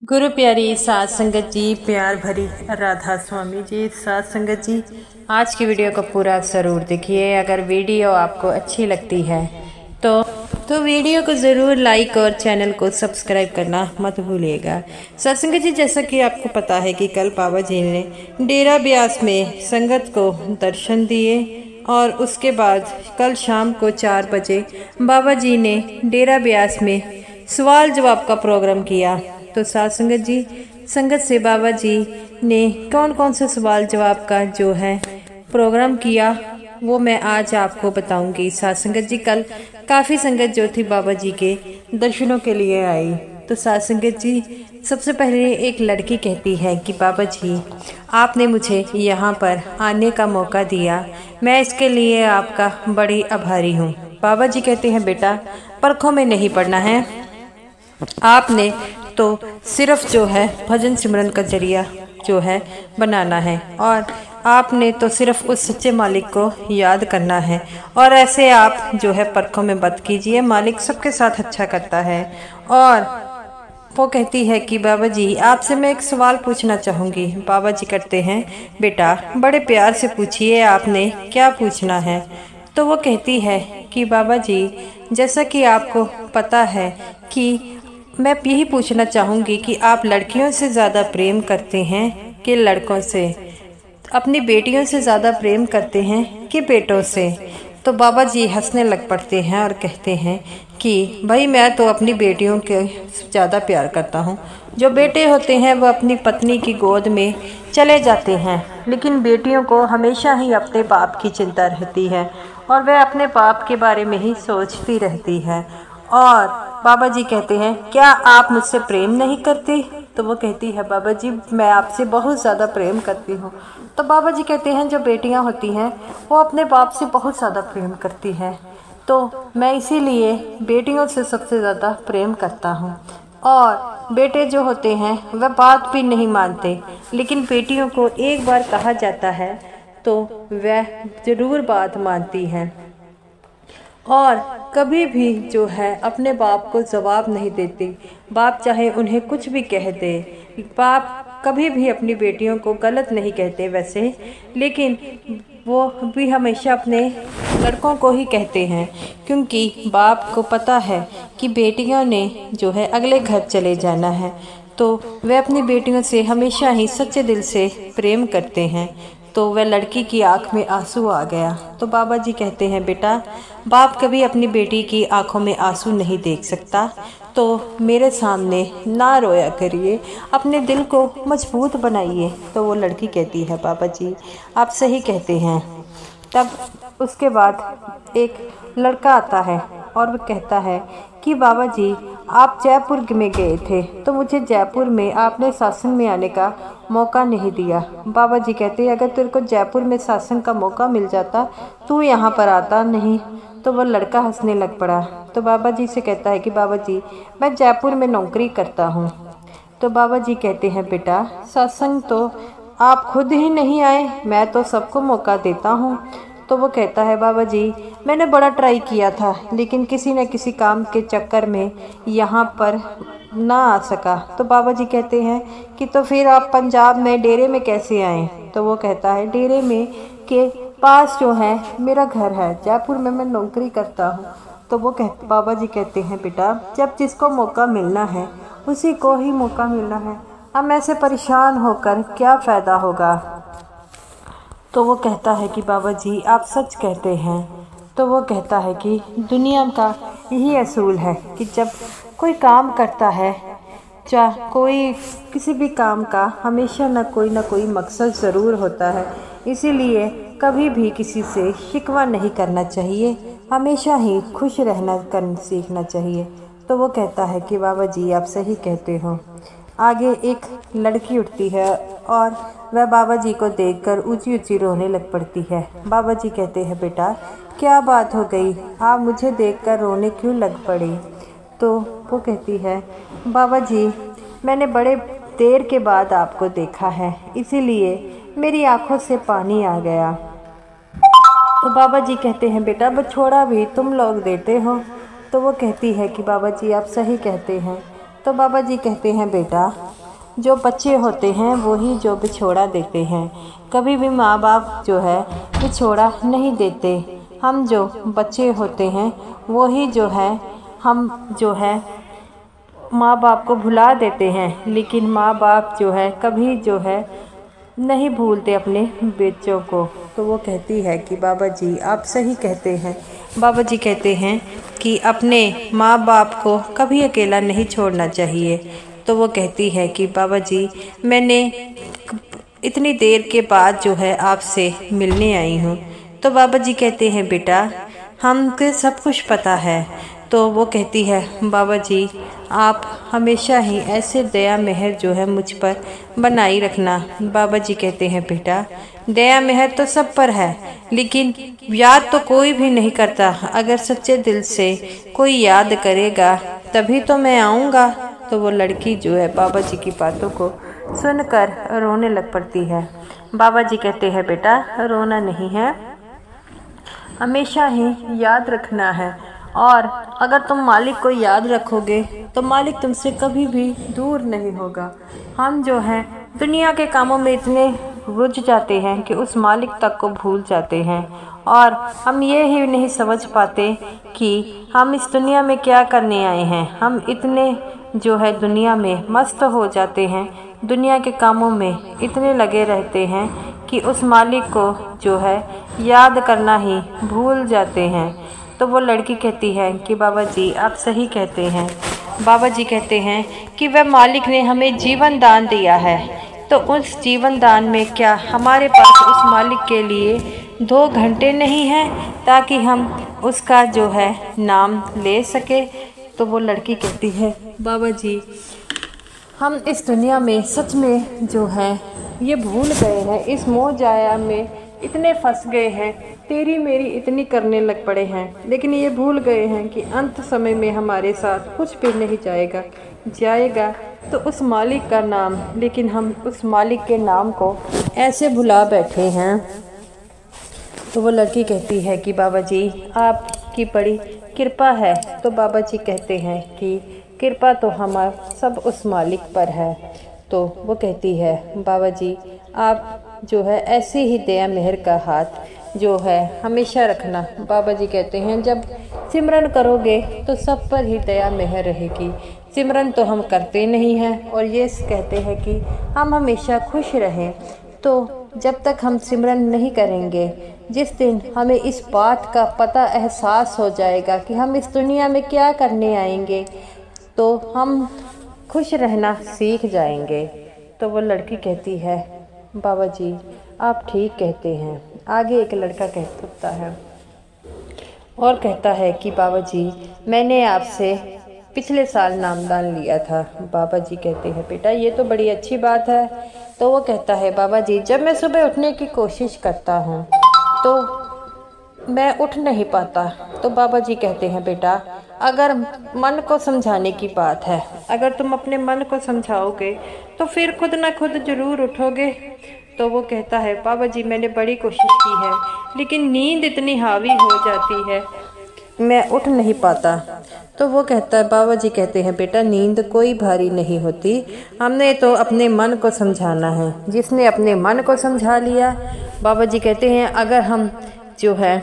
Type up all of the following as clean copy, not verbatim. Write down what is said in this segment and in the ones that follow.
गुरु प्यारी सात संगत जी, प्यार भरी राधा स्वामी जी। सात संगत जी, आज की वीडियो को पूरा ज़रूर देखिए। अगर वीडियो आपको अच्छी लगती है तो वीडियो को ज़रूर लाइक और चैनल को सब्सक्राइब करना मत भूलिएगा। सात संगत जी, जैसा कि आपको पता है कि कल बाबा जी ने डेरा ब्यास में संगत को दर्शन दिए और उसके बाद कल शाम को 4 बजे बाबा जी ने डेरा ब्यास में सवाल जवाब का प्रोग्राम किया। तो सात संगत जी, संगत से बाबा जी ने कौन कौन से सवाल जवाब का जो है प्रोग्राम किया वो मैं आज आपको बताऊंगी। सात संगत जी, कल काफ़ी संगत जो थी बाबा जी के दर्शनों के लिए आई। तो सात संगत जी, सबसे पहले एक लड़की कहती है कि बाबा जी, आपने मुझे यहाँ पर आने का मौका दिया, मैं इसके लिए आपका बड़ी आभारी हूँ। बाबा जी कहते हैं, बेटा परखों में नहीं पड़ना है, आपने तो सिर्फ जो है भजन सिमरन का जरिया जो है बनाना है और आपने तो सिर्फ उस सच्चे मालिक को याद करना है। और ऐसे आप जो है परखों में मत कीजिए, मालिक सबके साथ अच्छा करता है। और वो कहती है कि बाबा जी, आपसे मैं एक सवाल पूछना चाहूँगी। बाबा जी करते हैं, बेटा बड़े प्यार से पूछिए, आपने क्या पूछना है। तो वो कहती है कि बाबा जी, जैसा कि आपको पता है कि मैं यही पूछना चाहूँगी कि आप लड़कियों से ज़्यादा प्रेम करते हैं कि लड़कों से, अपनी बेटियों से ज़्यादा प्रेम करते हैं कि बेटों से। तो बाबा जी हंसने लग पड़ते हैं और कहते हैं कि भाई, मैं तो अपनी बेटियों के ज़्यादा प्यार करता हूँ। जो बेटे होते हैं वो अपनी पत्नी की गोद में चले जाते हैं, लेकिन बेटियों को हमेशा ही अपने बाप की चिंता रहती है और वह अपने बाप के बारे में ही सोचती रहती है। और बाबा जी कहते हैं, क्या आप मुझसे प्रेम नहीं करती। तो वो कहती है, बाबा जी मैं आपसे बहुत ज़्यादा प्रेम करती हूँ। तो बाबा जी कहते हैं, जो बेटियाँ होती हैं वो अपने बाप से बहुत ज़्यादा प्रेम करती हैं, तो मैं इसीलिए बेटियों से सबसे ज़्यादा प्रेम करता हूँ। और बेटे जो होते हैं वह बात भी नहीं मानते, लेकिन बेटियों को एक बार कहा जाता है तो वह ज़रूर बात मानती हैं और कभी भी जो है अपने बाप को जवाब नहीं देती। बाप चाहे उन्हें कुछ भी कह दे, बाप कभी भी अपनी बेटियों को गलत नहीं कहते वैसे, लेकिन वो भी हमेशा अपने लड़कों को ही कहते हैं, क्योंकि बाप को पता है कि बेटियों ने जो है अगले घर चले जाना है, तो वे अपनी बेटियों से हमेशा ही सच्चे दिल से प्रेम करते हैं। तो वह लड़की की आंख में आंसू आ गया। तो बाबा जी कहते हैं, बेटा बाप कभी अपनी बेटी की आंखों में आंसू नहीं देख सकता, तो मेरे सामने ना रोया करिए, अपने दिल को मजबूत बनाइए। तो वो लड़की कहती है, बाबा जी आप सही कहते हैं। तब उसके बाद एक लड़का आता है और वह कहता है कि बाबा जी, आप जयपुर में गए थे तो मुझे जयपुर में आपने सत्संग में आने का मौका नहीं दिया। बाबा जी कहते हैं, अगर तेरे को जयपुर में सत्संग का मौका मिल जाता तू यहाँ पर आता नहीं। तो वह लड़का हंसने लग पड़ा। तो बाबा जी से कहता है कि बाबा जी मैं जयपुर में नौकरी करता हूँ। तो बाबा जी कहते हैं, बेटा सत्संग तो आप खुद ही नहीं आए, मैं तो सबको मौका देता हूँ। तो वो कहता है, बाबा जी मैंने बड़ा ट्राई किया था, लेकिन किसी न किसी काम के चक्कर में यहाँ पर ना आ सका। तो बाबा जी कहते हैं कि तो फिर आप पंजाब में डेरे में कैसे आए। तो वो कहता है, डेरे में के पास जो है मेरा घर है, जयपुर में मैं नौकरी करता हूँ। तो वो बाबा जी कहते हैं, बेटा जब जिसको मौका मिलना है उसी को ही मौका मिलना है, अब ऐसे परेशान होकर क्या फ़ायदा होगा। तो वो कहता है कि बाबा जी आप सच कहते हैं। तो वो कहता है कि दुनिया का यही असूल है कि जब कोई काम करता है, चाहे कोई किसी भी काम का हमेशा न कोई मकसद ज़रूर होता है, इसीलिए कभी भी किसी से शिकवा नहीं करना चाहिए, हमेशा ही खुश रहना सीखना चाहिए। तो वो कहता है कि बाबा जी आप सही कहते हो। आगे एक लड़की उठती है और वह बाबा जी को देखकर ऊंची ऊंची रोने लग पड़ती है। बाबा जी कहते हैं, बेटा क्या बात हो गई, आप मुझे देखकर रोने क्यों लग पड़ी। तो वो कहती है, बाबा जी मैंने बड़े देर के बाद आपको देखा है, इसीलिए मेरी आंखों से पानी आ गया। तो बाबा जी कहते हैं, बेटा बछोड़ा भी तुम लोग देते हो। तो वो कहती है कि बाबा जी आप सही कहते हैं। तो बाबा जी कहते हैं, बेटा जो बच्चे होते हैं वही जो बिछोड़ा देते हैं, कभी भी माँ बाप जो है बिछोड़ा नहीं देते। हम जो बच्चे होते हैं वही जो है हम जो है माँ बाप को भुला देते हैं, लेकिन माँ बाप जो है कभी जो है नहीं भूलते अपने बच्चों को। तो वो कहती है कि बाबा जी आप सही कहते हैं। बाबा जी कहते हैं कि अपने माँ बाप को कभी अकेला नहीं छोड़ना चाहिए। तो वो कहती है कि बाबा जी मैंने इतनी देर के बाद जो है आपसे मिलने आई हूँ। तो बाबा जी कहते हैं बेटा हमको सब कुछ पता है। तो वो कहती है बाबा जी आप हमेशा ही ऐसे दया मेहर जो है मुझ पर बनाई रखना। बाबा जी कहते हैं बेटा दया मेहर तो सब पर है, लेकिन याद तो कोई भी नहीं करता। अगर सच्चे दिल से कोई याद करेगा तभी तो मैं आऊँगा। तो वो लड़की जो है बाबा जी की बातों को सुनकर रोने लग पड़ती है। बाबा जी कहते हैं बेटा रोना नहीं है, हमेशा ही याद रखना है, और अगर तुम मालिक को याद रखोगे तो मालिक तुमसे कभी भी दूर नहीं होगा। हम जो हैं दुनिया के कामों में इतने रुझ जाते हैं कि उस मालिक तक को भूल जाते हैं, और हम ये ही नहीं समझ पाते कि हम इस दुनिया में क्या करने आए हैं। हम इतने जो है दुनिया में मस्त हो जाते हैं, दुनिया के कामों में इतने लगे रहते हैं कि उस मालिक को जो है याद करना ही भूल जाते हैं। तो वो लड़की कहती है कि बाबा जी आप सही कहते हैं। बाबा जी कहते हैं कि वह मालिक ने हमें जीवन दान दिया है, तो उस जीवन दान में क्या हमारे पास उस मालिक के लिए 2 घंटे नहीं हैं ताकि हम उसका जो है नाम ले सके। तो वो लड़की कहती है बाबा जी हम इस दुनिया में सच में जो है ये भूल गए हैं, इस मोह जाया में इतने फंस गए हैं, तेरी मेरी इतनी करने लग पड़े हैं, लेकिन ये भूल गए हैं कि अंत समय में हमारे साथ कुछ भी नहीं जाएगा तो उस मालिक का नाम, लेकिन हम उस मालिक के नाम को ऐसे भुला बैठे हैं। तो वो लड़की कहती है कि बाबा जी आपकी बड़ी कृपा है। तो बाबा जी कहते हैं कि कृपा तो हमारा सब उस मालिक पर है। तो वो कहती है बाबा जी आप जो है ऐसे ही दया मेहर का हाथ जो है हमेशा रखना। बाबा जी कहते हैं जब सिमरन करोगे तो सब पर ही दया मेहर रहेगी। सिमरन तो हम करते नहीं हैं, और ये कहते हैं कि हम हमेशा खुश रहें। तो जब तक हम सिमरन नहीं करेंगे, जिस दिन हमें इस बात का पता एहसास हो जाएगा कि हम इस दुनिया में क्या करने आएंगे, तो हम खुश रहना सीख जाएंगे। तो वो लड़की कहती है बाबा जी आप ठीक कहते हैं। आगे एक लड़का कहता है और कहता है कि बाबा जी मैंने आपसे पिछले साल नामदान लिया था। बाबा जी कहते हैं बेटा ये तो बड़ी अच्छी बात है। तो वो कहता है बाबा जी जब मैं सुबह उठने की कोशिश करता हूँ तो मैं उठ नहीं पाता। तो बाबा जी कहते हैं बेटा अगर मन को समझाने की बात है, अगर तुम अपने मन को समझाओगे तो फिर खुद ना खुद जरूर उठोगे। तो वो कहता है बाबा जी मैंने बड़ी कोशिश की है, लेकिन नींद इतनी हावी हो जाती है मैं उठ नहीं पाता। तो वो कहता है बाबा जी कहते हैं बेटा नींद कोई भारी नहीं होती, हमने तो अपने मन को समझाना है। जिसने अपने मन को समझा लिया, बाबा जी कहते हैं अगर हम जो है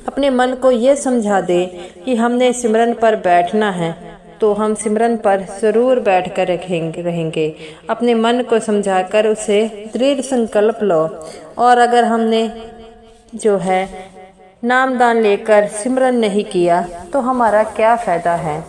अपने मन को ये समझा दे कि हमने सिमरन पर बैठना है तो हम सिमरन पर ज़रूर बैठ कर रहेंगे। अपने मन को समझाकर उसे दृढ़ संकल्प लो। और अगर हमने जो है नामदान लेकर सिमरन नहीं किया तो हमारा क्या फ़ायदा है।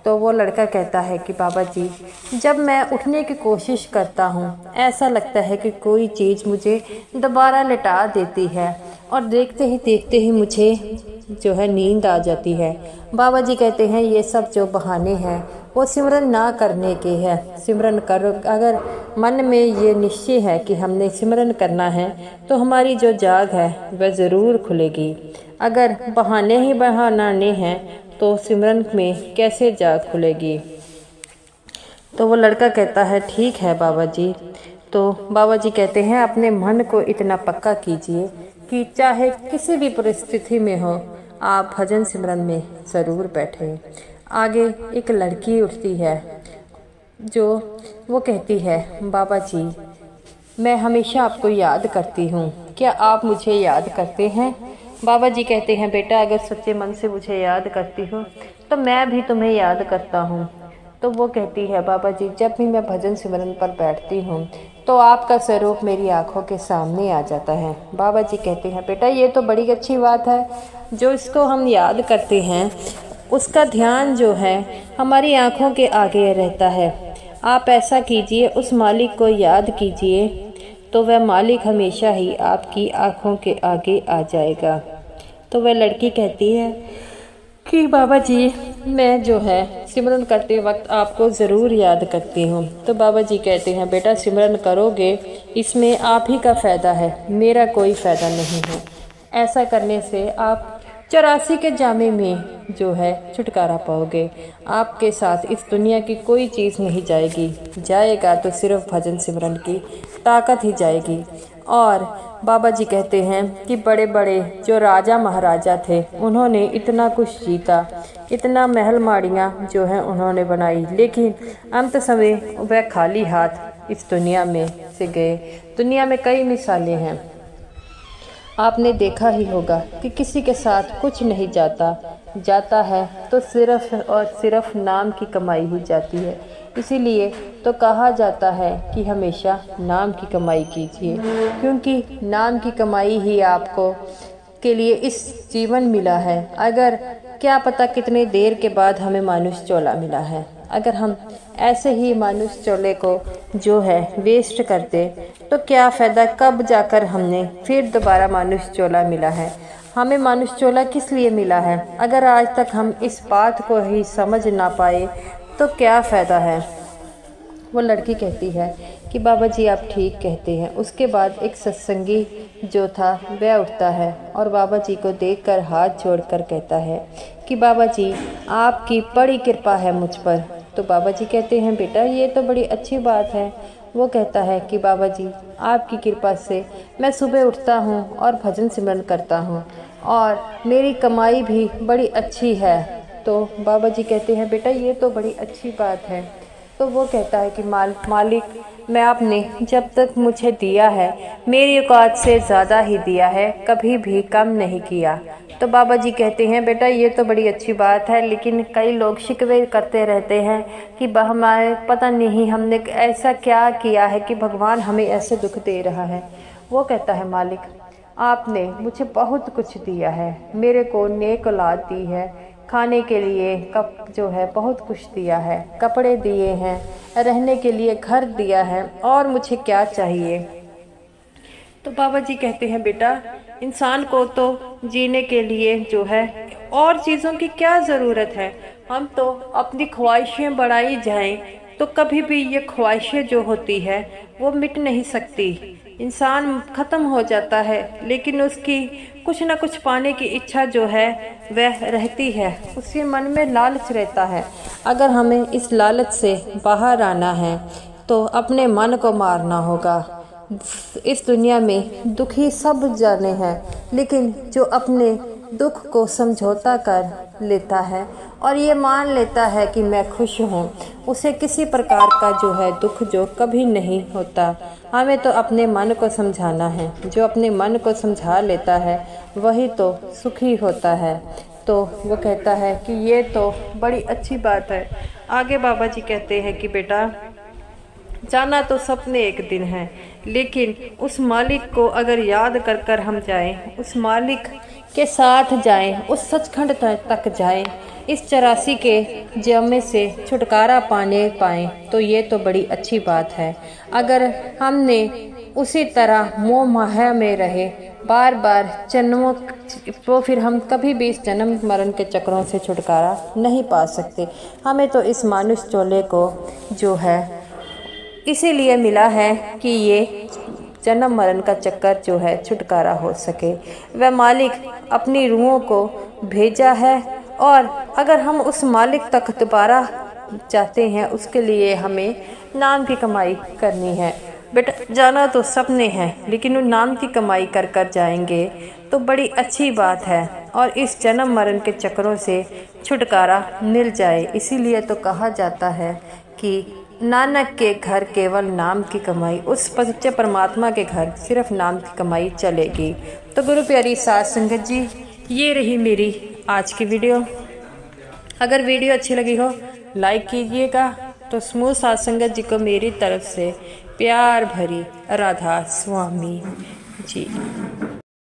तो वो लड़का कहता है कि बाबा जी जब मैं उठने की कोशिश करता हूँ ऐसा लगता है कि कोई चीज़ मुझे दोबारा लिटा देती है, और देखते ही मुझे जो है नींद आ जाती है। बाबा जी कहते हैं ये सब जो बहाने हैं वो सिमरन ना करने के हैं। सिमरन करो, अगर मन में ये निश्चय है कि हमने सिमरन करना है तो हमारी जो जाग है वह ज़रूर खुलेगी। अगर बहाने ही बहाने हैं तो सिमरन में कैसे जाग खुलेगी। तो वो लड़का कहता है ठीक है बाबा जी। तो बाबा जी कहते हैं अपने मन को इतना पक्का कीजिए कि चाहे किसी भी परिस्थिति में हो आप भजन सिमरन में ज़रूर बैठें। आगे एक लड़की उठती है। जो वो कहती है, बाबा जी मैं हमेशा आपको याद करती हूँ, क्या आप मुझे याद करते हैं? बाबा जी कहते हैं, बेटा अगर सच्चे मन से मुझे याद करती हो तो मैं भी तुम्हें याद करता हूँ। तो वो कहती है, बाबा जी जब भी मैं भजन सिमरन पर बैठती हूँ तो आपका स्वरूप मेरी आंखों के सामने आ जाता है। बाबा जी कहते हैं, बेटा ये तो बड़ी अच्छी बात है, जो इसको हम याद करते हैं उसका ध्यान जो है हमारी आंखों के आगे रहता है। आप ऐसा कीजिए, उस मालिक को याद कीजिए तो वह मालिक हमेशा ही आपकी आंखों के आगे आ जाएगा। तो वह लड़की कहती है कि बाबा जी मैं जो है सिमरन करते वक्त आपको ज़रूर याद करती हूँ। तो बाबा जी कहते हैं, बेटा सिमरन करोगे इसमें आप ही का फ़ायदा है, मेरा कोई फ़ायदा नहीं है। ऐसा करने से आप 84 के जामे में जो है छुटकारा पाओगे। आपके साथ इस दुनिया की कोई चीज़ नहीं जाएगी, जाएगा तो सिर्फ भजन सिमरन की ताकत ही जाएगी। और बाबा जी कहते हैं कि बड़े बड़े जो राजा महाराजा थे उन्होंने इतना कुछ जीता, इतना महल माड़ियाँ जो है उन्होंने बनाई, लेकिन अंत समय वह खाली हाथ इस दुनिया में से गए। दुनिया में कई मिसालें हैं, आपने देखा ही होगा कि किसी के साथ कुछ नहीं जाता है तो सिर्फ और सिर्फ नाम की कमाई ही जाती है। इसीलिए तो कहा जाता है कि हमेशा नाम की कमाई कीजिए, क्योंकि नाम की कमाई ही आपको के लिए इस जीवन मिला है। अगर क्या पता कितने देर के बाद हमें मानुष चोला मिला है। अगर हम ऐसे ही मानुष चोले को जो है वेस्ट करते तो क्या फ़ायदा, कब जाकर हमने फिर दोबारा मानुष चोला मिला है। हमें मानुष चोला किस लिए मिला है? अगर आज तक हम इस बात को ही समझ ना पाए तो क्या फ़ायदा है। वो लड़की कहती है कि बाबा जी आप ठीक कहते हैं। उसके बाद एक सत्संगी जो था वह उठता है और बाबा जी को देखकर हाथ जोड़कर कहता है कि बाबा जी आपकी बड़ी कृपा है मुझ पर। तो बाबा जी कहते हैं, बेटा ये तो बड़ी अच्छी बात है। वो कहता है कि बाबा जी आपकी कृपा से मैं सुबह उठता हूँ और भजन सिमरन करता हूँ और मेरी कमाई भी बड़ी अच्छी है। तो बाबा जी कहते हैं, बेटा ये तो बड़ी अच्छी बात है। तो वो कहता है कि मालिक मैं आपने जब तक मुझे दिया है मेरी औकात से ज़्यादा ही दिया है, कभी भी कम नहीं किया। तो बाबा जी कहते हैं, बेटा ये तो बड़ी अच्छी बात है, लेकिन कई लोग शिकवे करते रहते हैं कि हमारे पता नहीं हमने ऐसा क्या किया है कि भगवान हमें ऐसे दुख दे रहा है। वो कहता है, मालिक आपने मुझे बहुत कुछ दिया है, मेरे को नेक औलाद दी है, खाने के लिए कप जो है बहुत कुछ दिया है, कपड़े दिए हैं, रहने के लिए घर दिया है, और मुझे क्या चाहिए। तो बाबा जी कहते हैं, बेटा इंसान को तो जीने के लिए जो है और चीज़ों की क्या ज़रूरत है। हम तो अपनी ख्वाहिशें बढ़ाई जाएं तो कभी भी ये ख्वाहिशें जो होती है वो मिट नहीं सकती। इंसान ख़त्म हो जाता है लेकिन उसकी कुछ न कुछ पाने की इच्छा जो है वह रहती है, उसके मन में लालच रहता है। अगर हमें इस लालच से बाहर आना है तो अपने मन को मारना होगा। इस दुनिया में दुखी सब जाने हैं, लेकिन जो अपने दुख को समझौता कर लेता है और ये मान लेता है कि मैं खुश हूँ, उसे किसी प्रकार का जो है दुख जो कभी नहीं होता। हमें तो अपने मन को समझाना है, जो अपने मन को समझा लेता है वही तो सुखी होता है। तो वो कहता है कि ये तो बड़ी अच्छी बात है। आगे बाबा जी कहते हैं कि बेटा जाना तो सबने एक दिन है, लेकिन उस मालिक को अगर याद कर कर हम जाएं, उस मालिक के साथ जाएं, उस सचखंड तक जाएं, इस 84 के जामे से छुटकारा पाएं तो ये तो बड़ी अच्छी बात है। अगर हमने उसी तरह मोह माया में रहे बार बार जन्मों, तो फिर हम कभी भी इस जन्म मरण के चक्रों से छुटकारा नहीं पा सकते। हमें तो इस मानुष चोले को जो है इसीलिए मिला है कि ये जन्म मरण का चक्कर जो है छुटकारा हो सके। वह मालिक अपनी रूहों को भेजा है और अगर हम उस मालिक तक दोबारा चाहते हैं उसके लिए हमें नाम की कमाई करनी है। बेटा जाना तो सबने है, लेकिन वो नाम की कमाई कर कर जाएंगे तो बड़ी अच्छी बात है और इस जन्म मरण के चक्रों से छुटकारा मिल जाए। इसीलिए तो कहा जाता है कि नानक के घर केवल नाम की कमाई, उस सच्चे परमात्मा के घर सिर्फ नाम की कमाई चलेगी। तो गुरु प्यारी साध संगत जी, ये रही मेरी आज की वीडियो। अगर वीडियो अच्छी लगी हो लाइक कीजिएगा। तो समूह साध संगत जी को मेरी तरफ से प्यार भरी राधा स्वामी जी।